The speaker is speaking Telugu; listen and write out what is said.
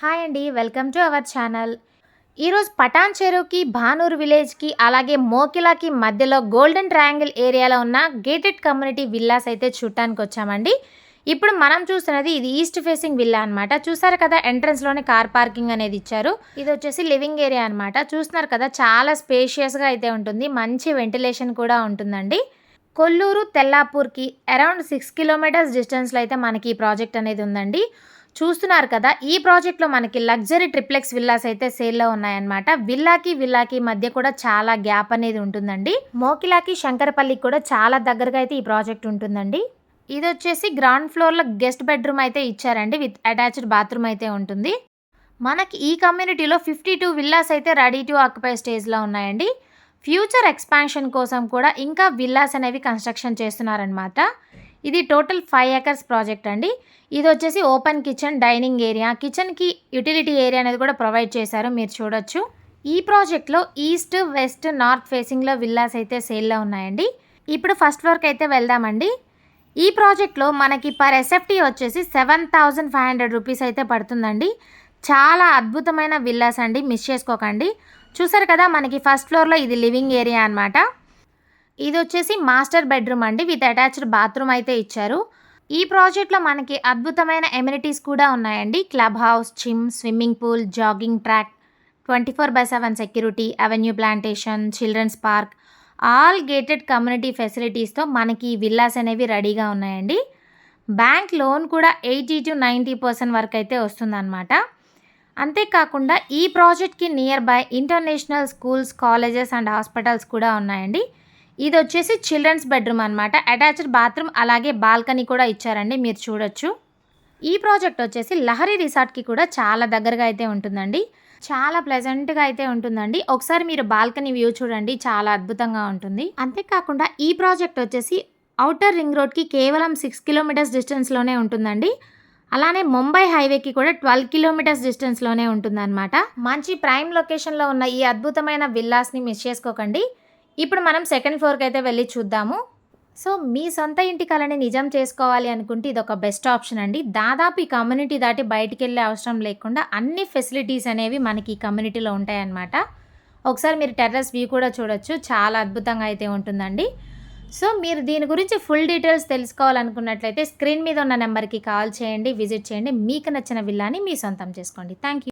హాయ్ అండి. Welcome to our channel. ఈరోజు పటాన్ చెరువుకి, భానూరు విలేజ్‌కి అలాగే మోకిలాకి మధ్యలో గోల్డెన్ ట్రయాంగిల్ ఏరియాలో ఉన్న గేటెడ్ కమ్యూనిటీ విల్లాస్ అయితే చూడటానికొచ్చామండి. ఇప్పుడు మనం చూస్తున్నది ఇది ఈస్ట్ ఫేసింగ్ విల్లా అనమాట. చూసారు కదా ఎంట్రన్స్‌లోనే కార్ పార్కింగ్ అనేది ఇచ్చారు. ఇదొచ్చేసి లివింగ్ ఏరియా అనమాట. చూస్తున్నారు కదా చాలా స్పేషియస్‌గా అయితే ఉంటుంది. మంచి వెంటిలేషన్ కూడా ఉంటుందండి. కొల్లూరు, తెల్లాపూర్‌కి అరౌండ్ 6 కిలోమీటర్స్ డిస్టెన్స్‌లో అయితే మనకి ఈ ప్రాజెక్ట్ అనేది ఉందండి. చూస్తున్నారు కదా! ఈ ప్రాజెక్ట్‌లో మనకి లగ్జరీ ట్రిప్లెక్స్ విల్లాస్ అయితే సేల్‌లో ఉన్నాయన్నమాట. విల్లాకి మధ్య కూడా చాలా గ్యాప్ అనేది ఉంటుందండి. మోకిలాకి, శంకరపల్లికి కూడా చాలా దగ్గరగా అయితే ఈ ప్రాజెక్ట్ ఉంటుందండి. ఇదొచ్చేసి గ్రౌండ్ ఫ్లోర్‌లో గెస్ట్ బెడ్‌రూమ్ అయితే ఇచ్చారండి. విత్ అటాచ్డ్ బాత్రూమ్ అయితే ఉంటుంది. మనకి ఈ కమ్యూనిటీలో 52 విల్లాస్ అయితే రెడీ టు ఆక్యుపై స్టేజ్‌లో ఉన్నాయండి. ఫ్యూచర్ ఎక్స్‌పాన్షన్ కోసం కూడా ఇంకా విల్లాస్ అనేవి కన్‌స్ట్రక్షన్ చేస్తున్నారనమాట. ఇది టోటల్ 5 ఎకర్స్ ప్రాజెక్ట్ అండి. ఇదొచ్చేసి ఓపెన్ కిచెన్, డైనింగ్ ఏరియా, కిచెన్‌కి యుటిలిటీ ఏరియా అనేది కూడా ప్రొవైడ్ చేశారు. మీరు చూడొచ్చు. ఈ ప్రాజెక్ట్‌లో ఈస్ట్, వెస్ట్, నార్త్ ఫేసింగ్‌లో విల్లాస్ అయితే సేల్‌లో ఉన్నాయండి. ఇప్పుడు ఫస్ట్ ఫ్లోర్‌కి అయితే వెళ్దామండి. ఈ ప్రాజెక్ట్‌లో మనకి పర్ ఎస్ఎఫ్టీ వచ్చేసి 7,500 రూపీస్ అయితే పడుతుందండి. చాలా అద్భుతమైన విల్లాస్ అండి. మిస్ చేసుకోకండి. చూసారు కదా మనకి ఫస్ట్ ఫ్లోర్‌లో ఇది లివింగ్ ఏరియా అనమాట. ఇదొచ్చేసి మాస్టర్ బెడ్రూమ్ అండి. విత్ అటాచ్డ్ బాత్రూమ్ అయితే ఇచ్చారు. ఈ ప్రాజెక్ట్‌లో మనకి అద్భుతమైన ఎమ్యూనిటీస్ కూడా ఉన్నాయండి. Club house, gym, swimming pool, jogging track, 24/7 security, avenue plantation, children's park, all gated community ఫెసిలిటీస్‌తో మనకి ఈ విల్లాస్ అనేవి రెడీగా ఉన్నాయండి. బ్యాంక్ లోన్ కూడా 80-90% వరకు అయితే వస్తుందన్నమాట. అంతేకాకుండా ఈ ప్రాజెక్ట్‌కి near by international schools, colleges and hospitals కూడా ఉన్నాయండి. ఇదొచ్చేసి చిల్డ్రన్స్ బెడ్రూమ్ అనమాట. అటాచ్డ్ బాత్రూమ్ అలాగే బాల్కనీ కూడా ఇచ్చారండి. మీరు చూడొచ్చు. ఈ ప్రాజెక్ట్ వచ్చేసి లహరి రిసార్ట్‌కి కూడా చాలా దగ్గరగా అయితే ఉంటుందండి. చాలా ప్లెజెంట్‌గా అయితే ఉంటుందండి. ఒకసారి మీరు బాల్కనీ వ్యూ చూడండి. చాలా అద్భుతంగా ఉంటుంది. అంతేకాకుండా ఈ ప్రాజెక్ట్ వచ్చేసి ఔటర్ రింగ్ రోడ్‌కి కేవలం 6 కిలోమీటర్స్ డిస్టెన్స్‌లోనే ఉంటుందండి. అలానే ముంబై హైవేకి కూడా 12 కిలోమీటర్స్ డిస్టెన్స్‌లోనే ఉంటుందన్నమాట. మంచి ప్రైమ్ లొకేషన్‌లో ఉన్న ఈ అద్భుతమైన విల్లాస్‌ని మిస్ చేసుకోకండి. ఇప్పుడు మనం సెకండ్ ఫ్లోర్‌కి అయితే వెళ్ళి చూద్దాము. సో, మీ సొంత ఇంటి కలని నిజం చేసుకోవాలి అనుకుంటే ఇదొక బెస్ట్ ఆప్షన్ అండి. దాదాపు ఈ కమ్యూనిటీ దాటి బయటికెళ్ళే అవసరం లేకుండా అన్ని ఫెసిలిటీస్ అనేవి మనకి ఈ కమ్యూనిటీలో ఉంటాయన్నమాట. ఒకసారి మీరు టెర్రస్ వ్యూ కూడా చూడొచ్చు. చాలా అద్భుతంగా అయితే ఉంటుందండి. సో, మీరు దీని గురించి ఫుల్ డీటెయిల్స్ తెలుసుకోవాలనుకున్నట్లయితే స్క్రీన్ మీద ఉన్న నెంబర్‌కి కాల్ చేయండి, విజిట్ చేయండి. మీకు నచ్చిన విల్లాని మీ సొంతం చేసుకోండి. Thank you.